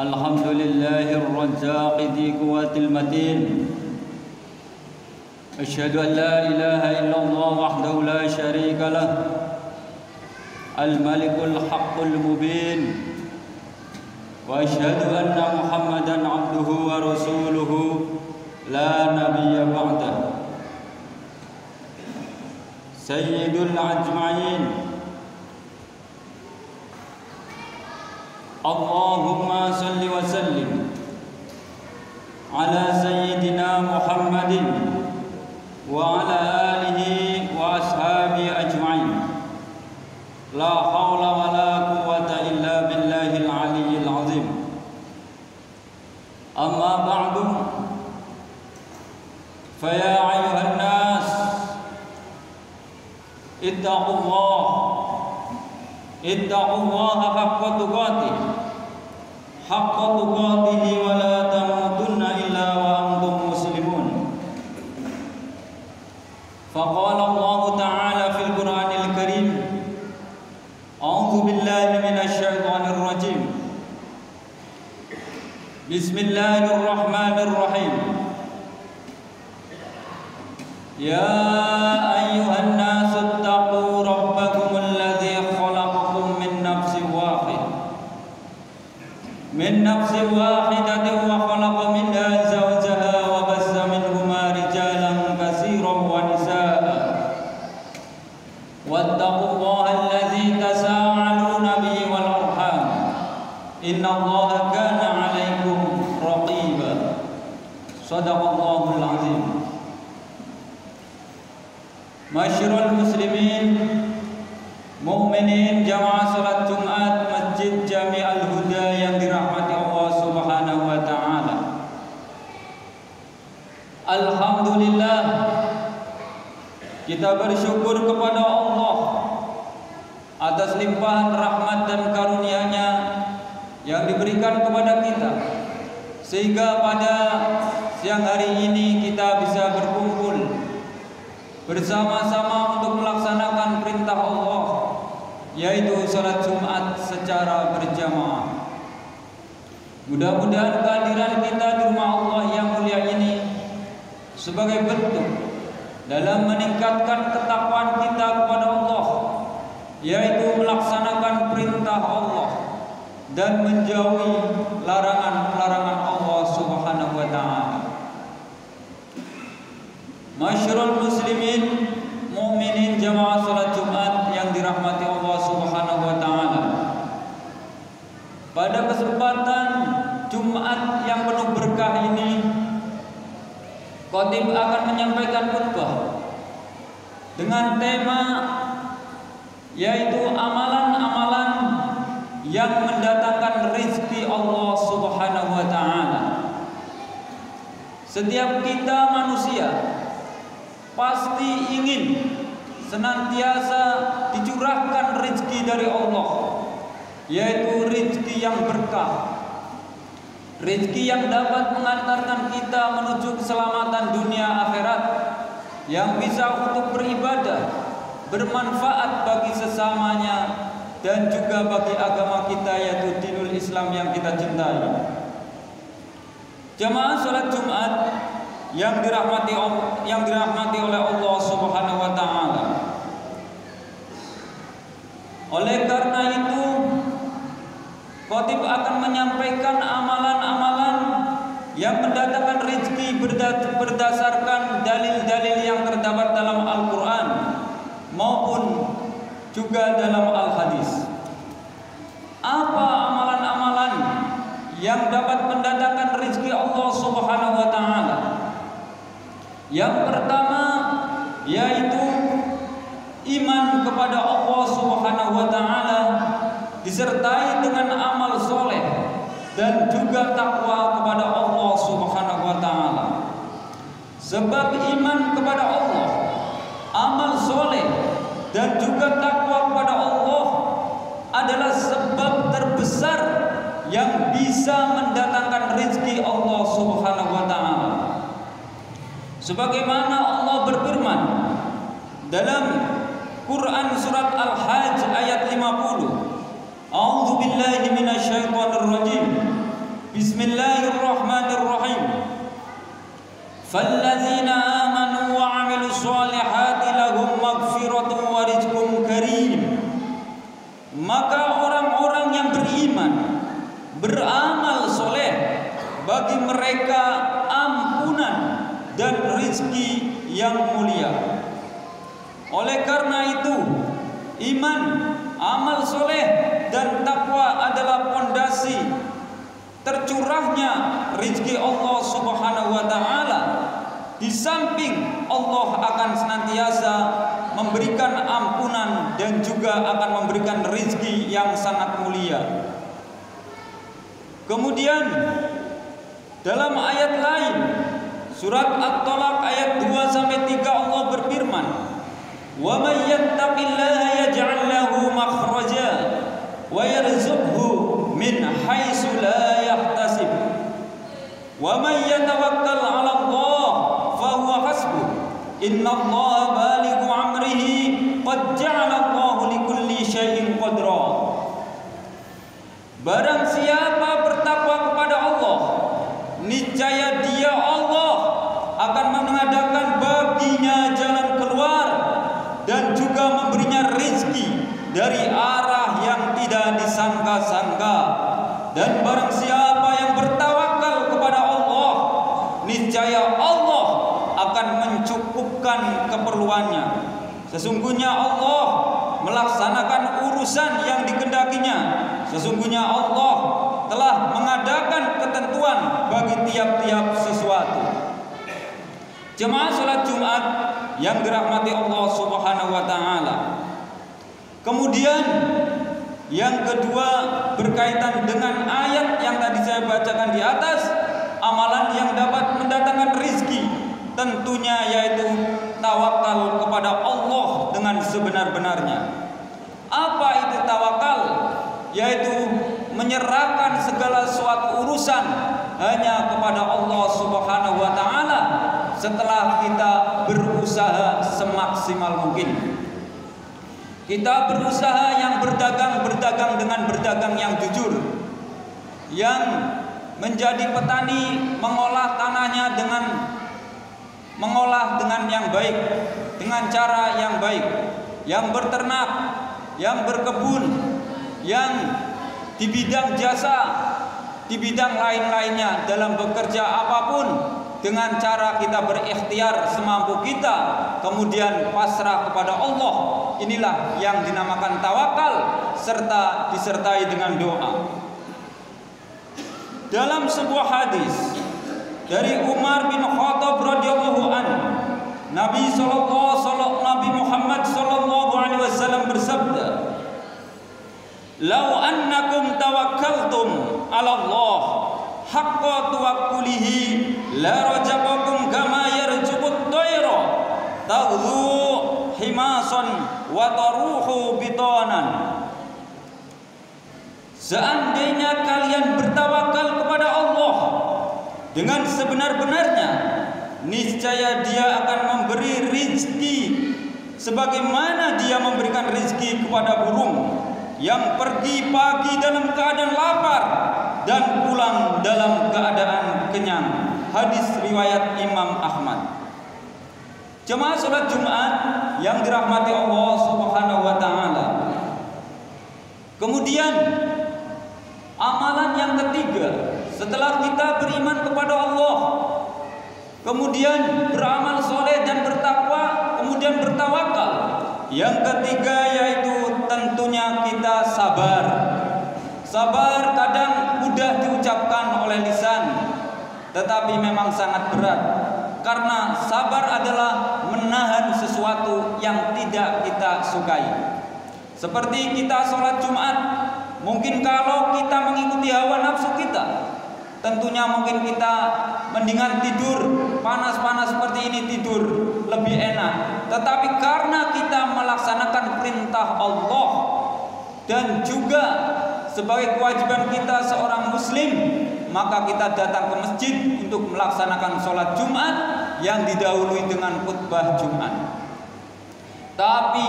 الحمد لله الرزاق ذي قوة المتين أشهد أن لا إله إلا الله وحده لا شريك له الملك الحق المبين وأشهد أن محمدا عبده ورسوله لا نبي بعده سيد الأجمعين اللهم صل وسلم على سيدنا محمد وعلى آله وأصحابه أجمعين لا حول ولا قوة إلا بالله العلي العظيم أما بعد فيا أيها الناس اتقوا الله حق تقاته ولا تموتن إلا وأنتم مسلمون فقال الله تعالى في القرآن الكريم أعوذ بالله من الشيطان الرجيم بسم الله الرحمن الرحيم يا أيها الناس اتقوا ربكم الذي خلقكم من نفس واحدة وخلق منها زوجها وبث منهما رجالا كثيرا ونساء واتقوا الله الذي تساءلون به والأرحام إن الله كان عليكم رقيبا صدق الله العظيم. Masyarul muslimin mukminin jamaah salat Jumat Masjid Jami Al-Huda yang dirahmati Allah Subhanahu wa taala. Alhamdulillah, kita bersyukur kepada Allah atas limpahan rahmat dan karunia-Nya yang diberikan kepada kita, sehingga pada siang hari ini kita bisa berkumpul bersama-sama untuk melaksanakan perintah Allah, yaitu salat Jumat secara berjamaah. Mudah-mudahan kehadiran kita di rumah Allah yang mulia ini sebagai bentuk dalam meningkatkan ketakwaan kita kepada Allah, yaitu melaksanakan perintah Allah dan menjauhi larangan-larangan Allah Subhanahu wa taala. Masyarul muslimin mukminin jamaah salat Jumat yang dirahmati Allah Subhanahu wa taala. Pada kesempatan Jumat yang penuh berkah ini, khatib akan menyampaikan khutbah dengan tema yaitu amalan-amalan yang mendatangkan rezeki Allah Subhanahu wa taala. Setiap kita manusia pasti ingin senantiasa dicurahkan rezeki dari Allah, yaitu rezeki yang berkah, rezeki yang dapat mengantarkan kita menuju keselamatan dunia akhirat, yang bisa untuk beribadah, bermanfaat bagi sesamanya dan juga bagi agama kita, yaitu dinul Islam yang kita cintai. Jamaah salat Jumat yang dirahmati oleh Allah Subhanahu wa taala. Oleh karena itu, khatib akan menyampaikan amalan-amalan yang mendatangkan rezeki berdasarkan dalil-dalil yang terdapat dalam Al-Qur'an maupun juga dalam Al-Hadis. Apa amalan-amalan yang dapat mendatangkan rezeki Allah Subhanahu wa taala? Yang pertama yaitu iman kepada Allah Subhanahu wa taala disertai dengan amal soleh dan juga takwa kepada Allah Subhanahu wa taala. Sebab iman kepada Allah, amal soleh dan juga takwa kepada Allah adalah sebab terbesar yang bisa mendatangkan rezeki Allah Subhanahu wa taala. Sebagaimana Allah berfirman dalam Quran surat Al-Hajj ayat 50. A'udzu billahi minasyaitonir rajim. Bismillahirrahmanirrahim. Falladzina amanu wa 'amilus shalihati lahum maghfiratun wa rizqun karim. Maka orang-orang yang beriman, beramal soleh, bagi mereka ampunan dan rizki yang mulia. Oleh karena itu, iman, amal soleh dan takwa adalah pondasi tercurahnya rizki Allah Subhanahu wa taala. Di samping Allah akan senantiasa memberikan ampunan dan juga akan memberikan rizki yang sangat mulia. Kemudian dalam ayat lain surat At-Talaq ayat 2-3 Allah berfirman, "Wa may yattaqillaha yaj'al lahu makhraja wa yarzuqhu min haitsu la yahtasib. Wa may yatawakkal 'ala Allah fa huwa hasbuh. Innallaha balighu amrihi qad ja'ala Allahu likulli syai'in qadra." Barang siapa bertakwa kepada Allah, niscaya dia Allah akan mengadakan baginya jalan keluar dan juga memberinya rezeki dari arah yang tidak disangka-sangka. Dan barang siapa yang bertawakal kepada Allah, niscaya Allah akan mencukupkan keperluannya. Sesungguhnya Allah melaksanakan urusan yang dikehendakinya. Sesungguhnya Allah telah mengadakan ketentuan bagi tiap-tiap sesuatu. Jemaah salat Jumat yang dirahmati Allah Subhanahu wa taala. Kemudian yang kedua berkaitan dengan ayat yang tadi saya bacakan di atas, amalan yang dapat mendatangkan rizki tentunya yaitu tawakal kepada Allah dengan sebenar-benarnya. Apa itu tawakal? Yaitu menyerahkan segala suatu urusan hanya kepada Allah Subhanahu wa taala setelah kita berusaha semaksimal mungkin. Kita berusaha yang berdagang dengan berdagang yang jujur, yang menjadi petani mengolah tanahnya mengolah dengan yang baik, dengan cara yang baik, yang berternak, yang berkebun, yang di bidang jasa, di bidang lain-lainnya dalam bekerja apapun dengan cara kita berikhtiar semampu kita, kemudian pasrah kepada Allah. Inilah yang dinamakan tawakal serta disertai dengan doa. Dalam sebuah hadis dari Umar bin Khattab radhiyallahu anhu, Nabi Muhammad sallallahu alaihi wasallam bersabda, "Lau annakum tawakkaltum 'ala Allah haqqa tawakkulihi la rajaqakum kama yarjuqut tayra taghdu himasan wa taruhu bitanan." Seandainya kalian bertawakal kepada Allah dengan sebenar-benarnya, niscaya Dia akan memberi rezeki sebagaimana Dia memberikan rezeki kepada burung yang pergi pagi dalam keadaan lapar dan pulang dalam keadaan kenyang. Hadis riwayat Imam Ahmad. Jemaah salat Jumat yang dirahmati Allah Subhanahu wa taala. Kemudian amalan yang ketiga, setelah kita beriman kepada Allah, kemudian beramal soleh dan bertakwa, kemudian bertawakal, yang ketiga yaitu tentunya kita sabar. Sabar kadang mudah diucapkan oleh lisan, tetapi memang sangat berat. Karena sabar adalah menahan sesuatu yang tidak kita sukai. Seperti kita sholat Jumat, Mungkin kalau kita mengikuti hawa nafsu kita, tentunya mungkin kita mendingan tidur panas-panas seperti ini, tidur lebih enak. Tetapi karena kita melaksanakan perintah Allah dan juga sebagai kewajiban kita seorang muslim, maka kita datang ke masjid untuk melaksanakan sholat Jumat yang didahului dengan khutbah Jumat. Tapi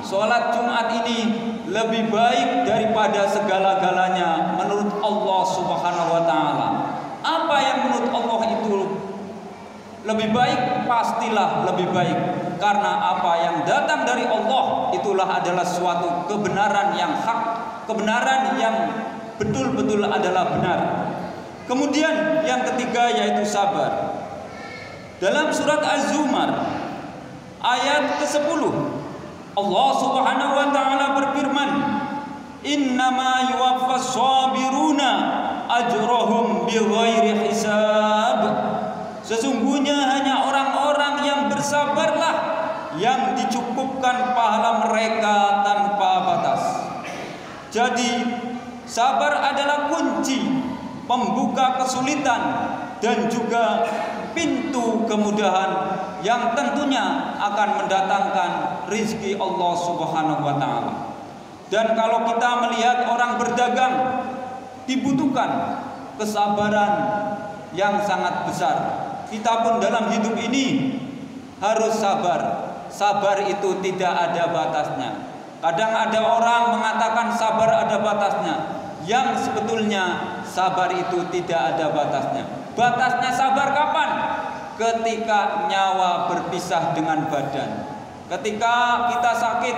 sholat Jumat ini lebih baik daripada segala-galanya menurut Allah Subhanahu wa ta'ala. Apa yang menurut Allah itu lebih baik? Pastilah lebih baik, karena apa yang datang dari Allah itulah adalah suatu kebenaran yang hak, kebenaran yang betul-betul adalah benar. Kemudian yang ketiga yaitu sabar. Dalam surat Az-Zumar ayat ke-10 Allah Subhanahu wa ta'ala berfirman, "Innama yuwaffas sabiruna ajrahum bighairi hisab." Sesungguhnya hanya orang-orang yang bersabarlah yang dicukupkan pahala mereka tanpa batas. Jadi sabar adalah kunci pembuka kesulitan dan juga pintu kemudahan yang tentunya akan mendatangkan rizki Allah Subhanahu wa ta'ala. Dan kalau kita melihat orang berdagang, dibutuhkan kesabaran yang sangat besar. Kita pun dalam hidup ini harus sabar. Sabar itu tidak ada batasnya. Kadang ada orang mengatakan sabar ada batasnya, yang sebetulnya sabar itu tidak ada batasnya. Batasnya sabar kapan? Ketika nyawa berpisah dengan badan. Ketika kita sakit,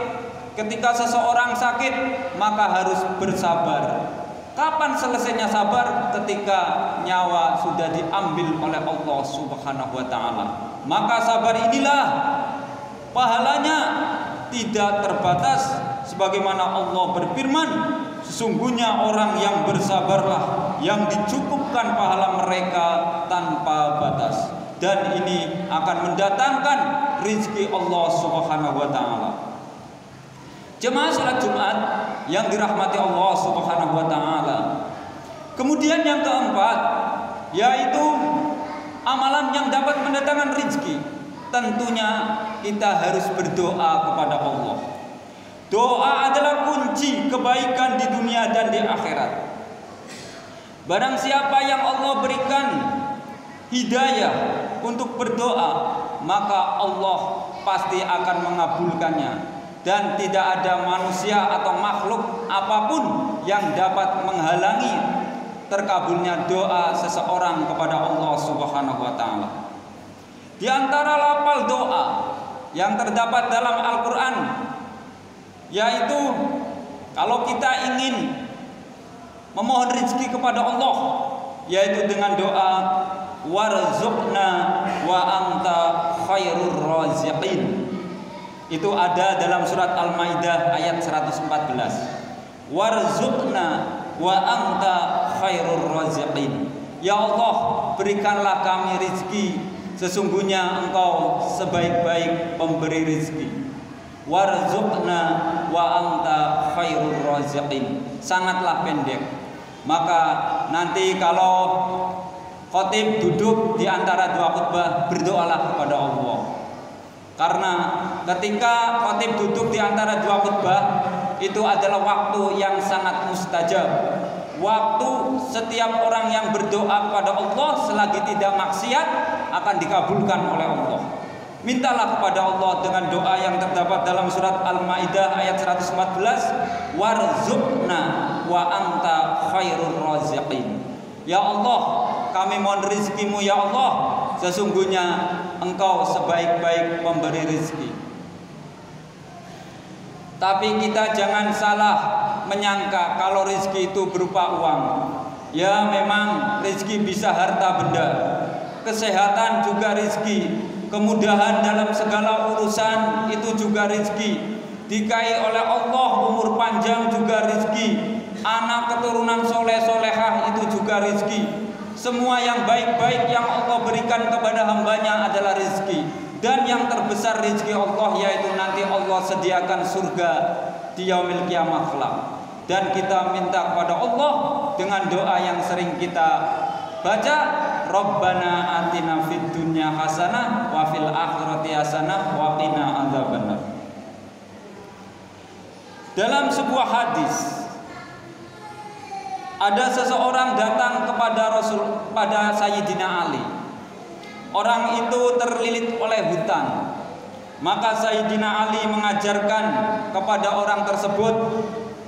ketika seseorang sakit, maka harus bersabar. Kapan selesainya sabar? Ketika nyawa sudah diambil oleh Allah Subhanahu wa ta'ala. Maka sabar inilah pahalanya tidak terbatas, sebagaimana Allah berfirman, sesungguhnya orang yang bersabarlah yang dicukupkan pahala mereka tanpa batas. Dan ini akan mendatangkan rizki Allah Subhanahu wa ta'ala. Jemaah salat Jumat yang dirahmati Allah Subhanahu wa ta'ala. Kemudian yang keempat yaitu amalan yang dapat mendatangkan rizki. Tentunya kita harus berdoa kepada Allah. Doa adalah kunci kebaikan di dunia dan di akhirat. Barang siapa yang Allah berikan hidayah untuk berdoa, maka Allah pasti akan mengabulkannya, dan tidak ada manusia atau makhluk apapun yang dapat menghalangi terkabulnya doa seseorang kepada Allah Subhanahu wa ta'ala. Di antara lafal doa yang terdapat dalam Al-Quran, yaitu kalau kita ingin memohon rezeki kepada Allah, yaitu dengan doa warzuqna wa anta khairur raziqin. Itu ada dalam surat Al-Maidah ayat 114. Warzuqna wa anta khairur raziqin. Ya Allah, berikanlah kami rezeki, sesungguhnya Engkau sebaik-baik pemberi rezeki. Warzuqna wa anta khairur raziqin. Sangatlah pendek. Maka nanti kalau khatib duduk di antara dua khutbah, berdoalah kepada Allah. Karena ketika khatib duduk di antara dua khutbah, itu adalah waktu yang sangat mustajab. Waktu setiap orang yang berdoa kepada Allah selagi tidak maksiat akan dikabulkan oleh Allah. Mintalah kepada Allah dengan doa yang terdapat dalam surat Al-Maidah ayat 114, warzuqna wa anta khairur raziqin. Ya Allah, kami mohon rizkimu ya Allah, sesungguhnya Engkau sebaik-baik pemberi rizki. Tapi kita jangan salah menyangka kalau rizki itu berupa uang. Ya memang rizki bisa harta benda, kesehatan juga rizki, kemudahan dalam segala urusan itu juga rizki, dikai oleh Allah umur panjang juga rizki, anak keturunan soleh solehah itu juga rizki. Semua yang baik-baik yang Allah berikan kepada hambanya adalah rizki. Dan yang terbesar rizki Allah yaitu nanti Allah sediakan surga di yaumil kiamah kelak. Dan kita minta kepada Allah dengan doa yang sering kita baca, Rabbana atina fid dunya hasanah wa fil akhirati hasanah wa qina adzabannar. Dalam sebuah hadis, ada seseorang datang pada Sayyidina Ali. Orang itu terlilit oleh hutang. Maka Sayyidina Ali mengajarkan kepada orang tersebut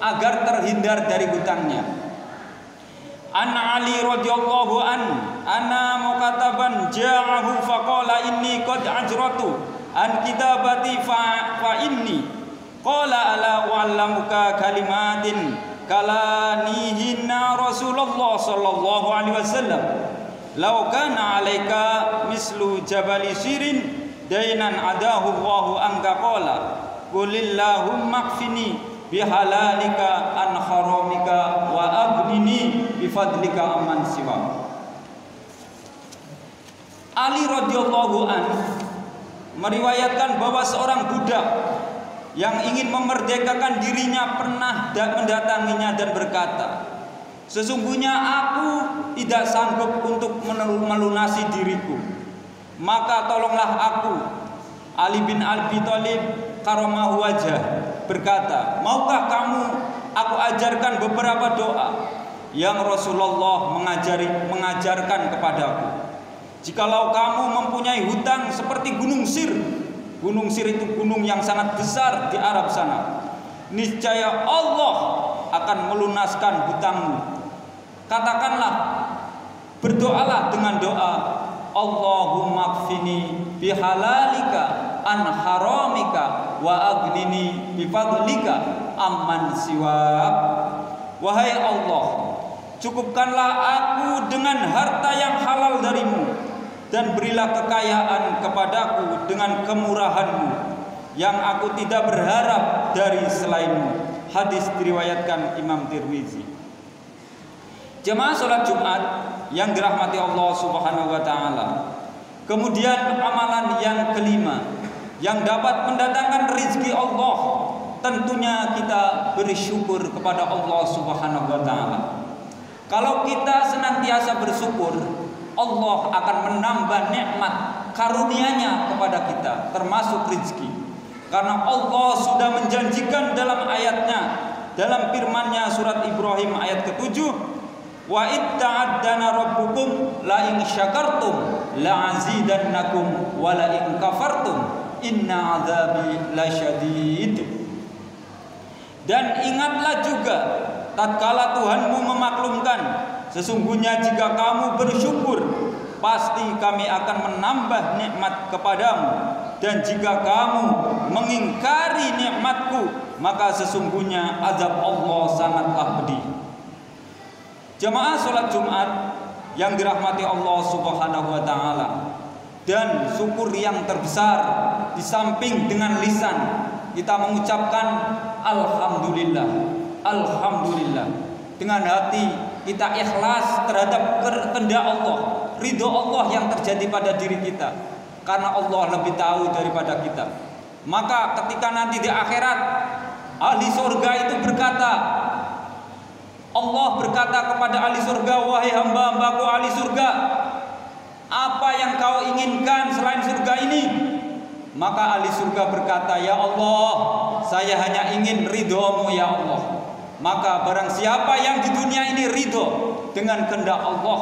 agar terhindar dari hutangnya. Anna Ali radhiyallahu ana mukataban ja'ahu faqala inni qad ajratu an kitabati fa inni qala ala wa'lamuka kalimatin kalanihinna Rasulullah sallallahu alaihi wasallam law kana 'alaika mislu jabali sirin dainan adahu Allahu anka qala qulillahumma kfini bihalalika an haramika wa aghnini bifadlika amman siwa. Ali radhiyallahu an meriwayatkan bahwa seorang budak yang ingin memerdekakan dirinya pernah mendatanginya dan berkata, sesungguhnya aku tidak sanggup untuk melunasi diriku, maka tolonglah aku. Ali bin Abi Thalib karamahu wajah berkata, maukah kamu aku ajarkan beberapa doa yang Rasulullah mengajarkan kepadaku? Jikalau kamu mempunyai hutang seperti Gunung Sir. Gunung Sir itu gunung yang sangat besar di Arab sana. Niscaya Allah akan melunaskan hutangmu. Katakanlah, berdoalah dengan doa, Allahumma kfini bihalalika an haramika wa aghnini bifadlika amman siwak. Wahai Allah, cukupkanlah aku dengan harta yang halal darimu, dan berilah kekayaan kepadaku dengan kemurahanmu yang aku tidak berharap dari selainmu. Hadis diriwayatkan Imam Tirmizi. Jemaah sholat Jumat yang dirahmati Allah Subhanahu wa taala. Kemudian amalan yang kelima yang dapat mendatangkan rezeki Allah, tentunya kita bersyukur kepada Allah Subhanahu wa taala. Kalau kita senantiasa bersyukur, Allah akan menambah nikmat karunia-Nya kepada kita, termasuk rezeki. Karena Allah sudah menjanjikan dalam ayatnya, dalam firman-Nya surat Ibrahim ayat ke-7, wa itta'addana rabbukum la in syakartum la azidannakum wa la in kafartum inna azabi lasyadid. Dan ingatlah juga tatkala Tuhanmu memaklumkan, sesungguhnya jika kamu bersyukur, pasti kami akan menambah nikmat kepadamu, dan jika kamu mengingkari nikmatku, maka sesungguhnya azab Allah sangatlah pedih. Jemaah sholat Jumat yang dirahmati Allah Subhanahu wa taala, dan syukur yang terbesar di samping dengan lisan kita mengucapkan alhamdulillah, alhamdulillah. Dengan hati kita ikhlas terhadap kehendak Allah, ridho Allah yang terjadi pada diri kita, karena Allah lebih tahu daripada kita. Maka ketika nanti di akhirat ahli surga itu berkata, Allah berkata kepada ahli surga, wahai hamba-hambaku ahli surga, apa yang kau inginkan selain surga ini? Maka ahli surga berkata, ya Allah, saya hanya ingin ridho-Mu ya Allah. Maka barang siapa yang di dunia ini ridho dengan kehendak Allah,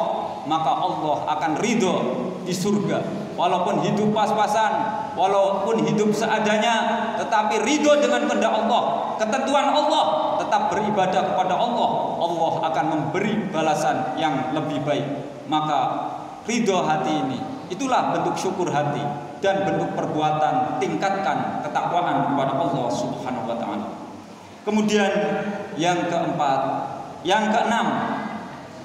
maka Allah akan ridho di surga. Walaupun hidup pas-pasan, walaupun hidup seadanya, tetapi ridho dengan kehendak Allah, ketentuan Allah, tetap beribadah kepada Allah, Allah akan memberi balasan yang lebih baik. Maka ridho hati ini, itulah bentuk syukur hati dan bentuk perbuatan tingkatkan ketakwaan kepada Allah Subhanahu wa taala. Kemudian yang keempat, yang keenam,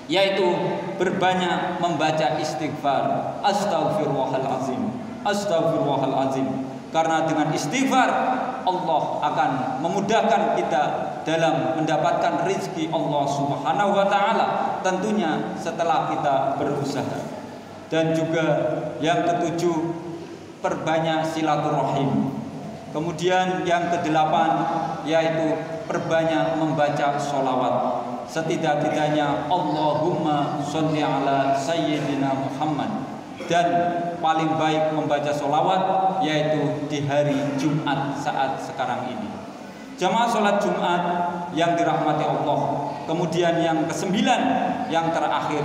yaitu berbanyak membaca istighfar. Astaghfirullahalazim, astaghfirullahalazim. Karena dengan istighfar Allah akan memudahkan kita dalam mendapatkan rezeki Allah Subhanahu wa taala, tentunya setelah kita berusaha. Dan juga yang ketujuh, perbanyak silaturahim. Kemudian yang kedelapan yaitu perbanyak membaca sholawat. Setidak-tidaknya Allahumma sholli ala Sayyidina Muhammad. Dan paling baik membaca sholawat yaitu di hari Jumat saat sekarang ini. Jamaah sholat Jumat yang dirahmati Allah. Kemudian yang kesembilan, yang terakhir,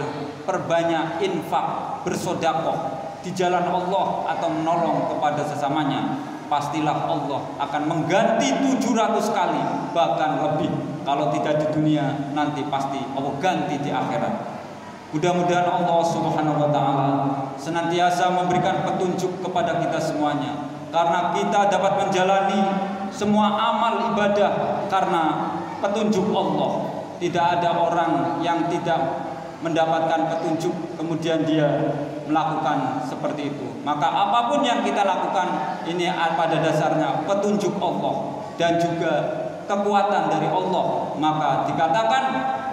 perbanyak infak, bersedekah di jalan Allah atau menolong kepada sesamanya. Pastilah Allah akan mengganti 700 kali, bahkan lebih. Kalau tidak di dunia, nanti pasti Allah ganti di akhirat. Mudah-mudahan Allah Subhanahu wa taala senantiasa memberikan petunjuk kepada kita semuanya, karena kita dapat menjalani semua amal ibadah karena petunjuk Allah. Tidak ada orang yang tidak mendapatkan petunjuk kemudian dia melakukan seperti itu. Maka apapun yang kita lakukan ini pada dasarnya petunjuk Allah dan juga kekuatan dari Allah. Maka dikatakan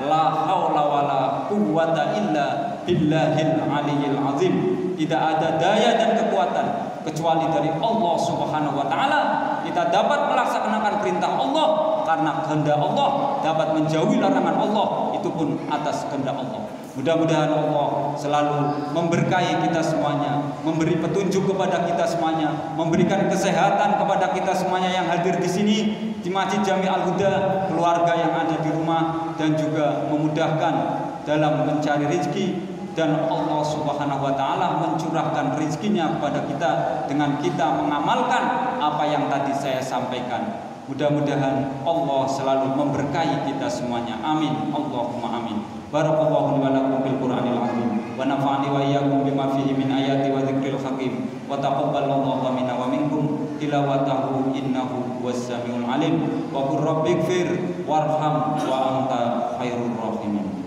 la haula wala quwwata illa billahil aliyyil azim. Tidak ada daya dan kekuatan kecuali dari Allah Subhanahu wa taala. Kita dapat melaksanakan perintah Allah karena kehendak Allah, dapat menjauhi larangan Allah, itu pun atas kehendak Allah. Mudah-mudahan Allah selalu memberkahi kita semuanya, memberi petunjuk kepada kita semuanya, memberikan kesehatan kepada kita semuanya yang hadir di sini di Masjid Jami Al-Huda, keluarga yang ada di rumah, dan juga memudahkan dalam mencari rezeki, dan Allah Subhanahu wa taala mencurahkan rezekinya kepada kita dengan kita mengamalkan apa yang tadi saya sampaikan. Mudah-mudahan Allah selalu memberkahi kita semuanya. Amin. Allahumma amin. Barakallahu li wa lakum bil Qur'anil azim wa nafa'ani wa iyyakum bima fihi min ayati wa dzikril hakim wa taqabbalallahu minna wa minkum tilawatahu innahu was-samiul alim wa qur rabbighfir warham wa anta khairur rahimin.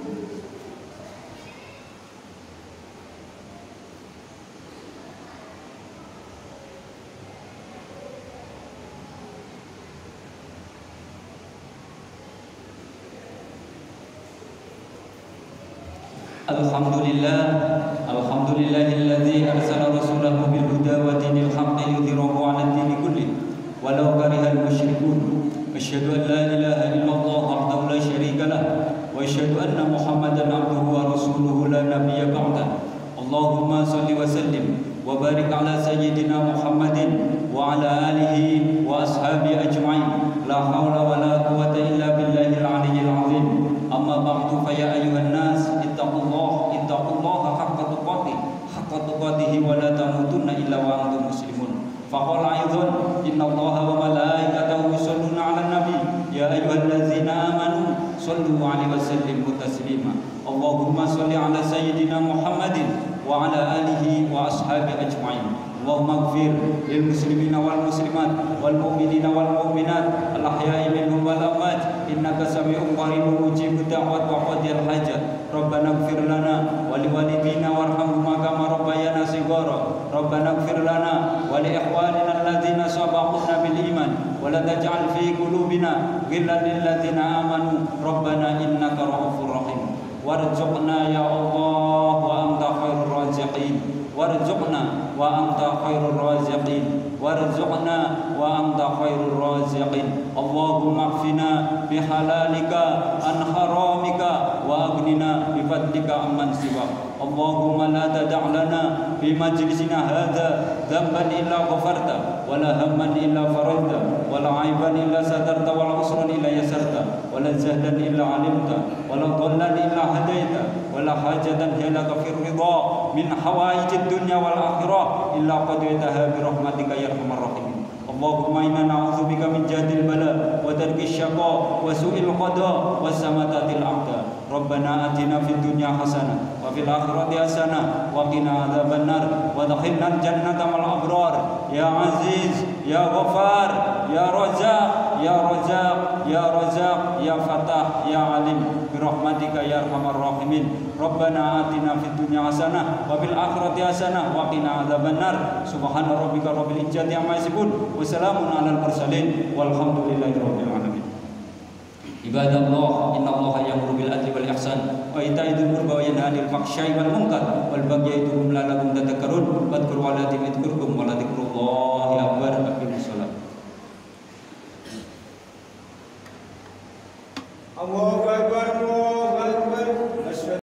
Alhamdulillahilladzi arsala rasulahu bil huda wa dinil haqqi yudhhirahu 'alad dini kulli walau karihal musyrikun. Asyhadu an la ilaha illallah wahdahu la syarika lah wa asyhadu anna Muhammadan 'abduhu wa rasuluhu la nabiyya ba'da. Allahumma shalli wa sallim wa barik ala sayyidina Muhammadin wa ala alihi wa ashabihi ajma'in. La haula wa la quwwata illa billahil 'aliyyil 'azim. Amma ba'du fa ya ayyuhan nas ittaqullaha haqqa tuqatih wa la tamutunna illa wa antum muslimun. Faqala aidan innallaha wa malaikatahu yusholluna 'alan nabi ya ayyuhallazina amanu shallu 'alaihi wa sallimu taslima. Allahumma shalli 'ala sayyidina Muhammadin wa 'ala alihi wa ashabihi ajma'in. Allahumma ighfir lil muslimina wal muslimat wal mu'minina wal mu'minat al ahya'i minhum wal amwat innaka sami'un qaribun mujibud da'wat wa qadiyal hajat. Rabbana ighfir lana wa liwalidina warhamhuma kama rabbayana shighara. Rabbana ighfir lana wa li ikhwanina alladzina sabaquna bil iman wa la taj'al fi qulubina ghillan lil ladzina amanu rabbana innaka ra'ufur rahim. Warzuqna ya Allah wa anta khairur raziqin. Warzuqna wa anta khairur raziqin. Warzuqna wa anta khairur raziqin. Allahumma kfina bihalalika an haramika wa aghnina bifadlika amman siwak. Allahumma la tada' lana fi majlisina hadza dhanban illa ghafarta wa la hamman illa farajta wa la 'aiban illa satarta wa la usran illa yasarta wa la zahdan illa 'alimta wa la dhallan illa hadaita wa la hajatan laka fi ridha min hawaijid dunya wal akhirah illa qadaitaha bi rahmatika ya arhamar rahimin. Allahumma inna na'udzubika min jahdil bala wa tarki syaqa wa su'il qada wa samatatil a'da. Rabbana atina fid dunya hasanah wa fil akhirati hasanah wa qina adzabannar wa adkhilna jannata mal abrar ya aziz ya ghafar ya razzaq ya razzaq ya razzaq ya fatah ya alim bi rahmatika ya arhamar rahimin. Rabbana atina fid dunya hasanah wa fil akhirati hasanah wa qina adzabannar. Subhana rabbika rabbil izzati amma yasifun wa salamun alal mursalin walhamdulillahi rabbil alamin. Ibadallah, innallaha ya'muru bil adli wal ihsan wa ita'i dzil qurba wa yanha 'anil fahsya'i wal munkar wal bagyi ya'idukum la'allakum tadhakkarun. Wadhkuru 'ala dzikrikum